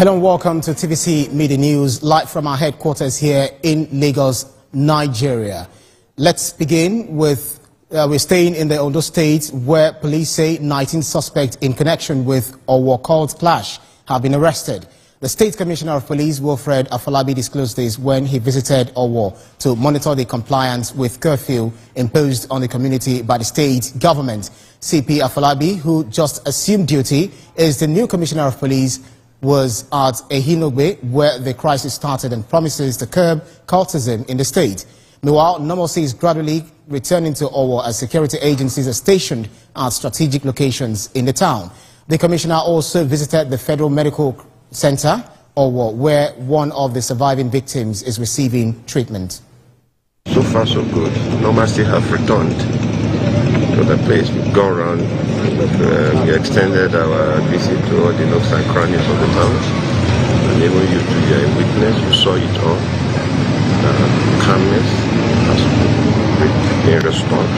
Hello and welcome to TVC Media News, live from our headquarters here in Lagos, Nigeria. Let's begin with, we're staying in the Ondo State, where police say 19 suspects in connection with Owo cult clash have been arrested. The State Commissioner of Police, Wilfred Afolabi, disclosed this when he visited Owo to monitor the compliance with curfew imposed on the community by the state government. CP Afolabi, who just assumed duty, is the new Commissioner of Police, was at Ehinogbe, where the crisis started, and promises to curb cultism in the state. Meanwhile, normalcy is gradually returning to Owo as security agencies are stationed at strategic locations in the town. The commissioner also visited the Federal Medical Center, Owo, where one of the surviving victims is receiving treatment. So far, so good. Normalcy have returned to the place. We've gone around, we extended our visit to all the nooks and crannies of the town. And even you two, you're a witness, you saw it all. Calmness has been restored.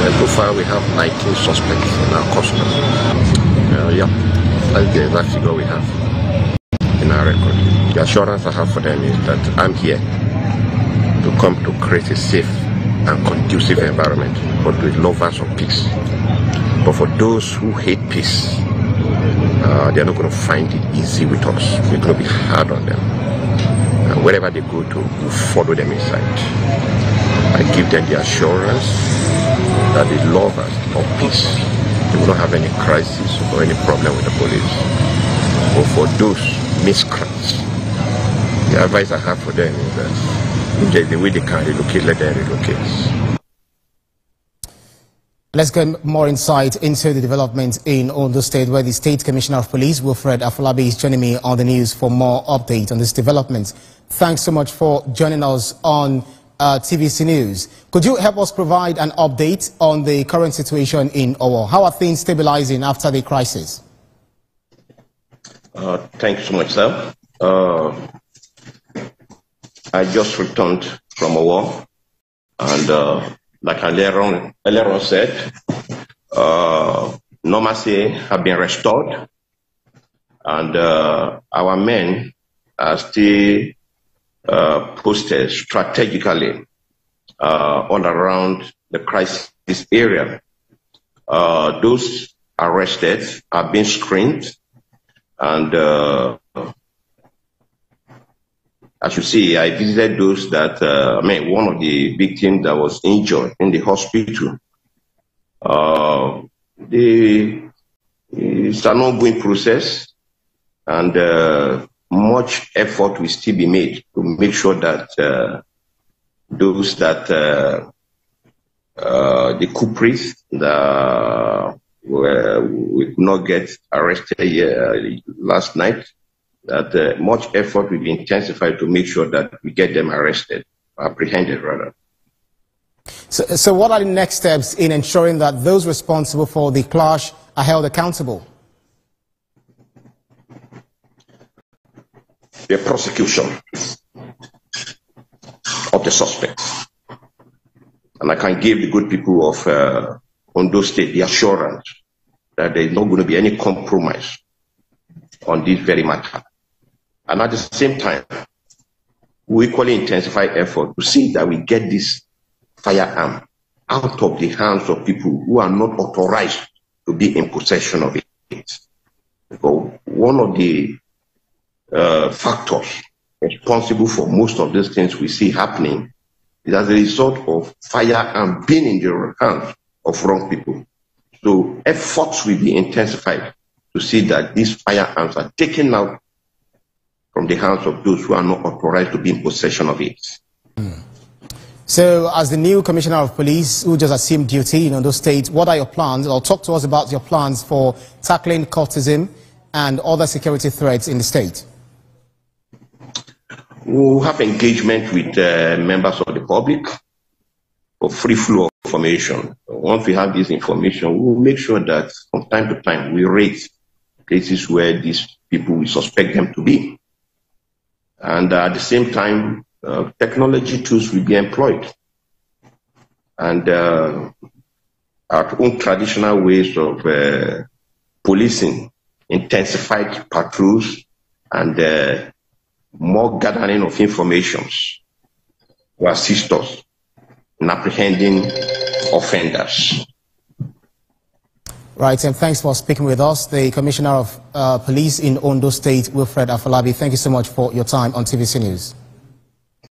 And so far, we have 19 suspects in our custody. Yeah, that's the exact figure we have in our record. The assurance I have for them is that I'm here to come to create a safe and conducive environment for the lovers of peace. But for those who hate peace, they're not going to find it easy with us. We're going to be hard on them. And wherever they go to, we'll follow them inside. I give them the assurance that the lovers of peace, they will not have any crisis or any problem with the police. But for those miscreants, the advice I have for them is that if the way they can relocate, let them relocate. Let's get more insight into the development in Ondo State, where the State Commissioner of Police, Wilfred Afolabi, is joining me on the news for more update on this development. Thanks so much for joining us on TVC News. Could you help us provide an update on the current situation in Owo? How are things stabilizing after the crisis? Thank you so much, sir. I just returned from Owo, and like I earlier on said, normalcy have been restored, and our men are still posted strategically all around the crisis area. Those arrested are being screened, and as you see, I visited those that, one of the victims that was injured in the hospital. It's an ongoing process, and much effort will still be made to make sure that those that the culprits that we could not get arrested last night, that much effort will be intensified to make sure that we get them arrested, apprehended rather. So what are the next steps in ensuring that those responsible for the clash are held accountable? The prosecution of the suspects. And I can give the good people of Ondo State the assurance that there is not going to be any compromise on this very matter. And at the same time, we equally intensify effort to see that we get this firearm out of the hands of people who are not authorized to be in possession of it. So one of the factors responsible for most of these things we see happening is as a result of firearm being in the hands of wrong people. So efforts will be intensified to see that these firearms are taken out from the hands of those who are not authorized to be in possession of it. So, as the new Commissioner of Police, who just assumed duty in Ondo State, what are your plans? Or talk to us about your plans for tackling cultism and other security threats in the state. We'll have engagement with members of the public for free flow of information. Once we have this information, we'll make sure that from time to time we raise places where these people we suspect them to be. And at the same time, technology tools will be employed. And our own traditional ways of policing, intensified patrols, and more gathering of information will assist us in apprehending offenders. Right, and thanks for speaking with us. The Commissioner of Police in Ondo State, Wilfred Afolabi, thank you so much for your time on TVC News.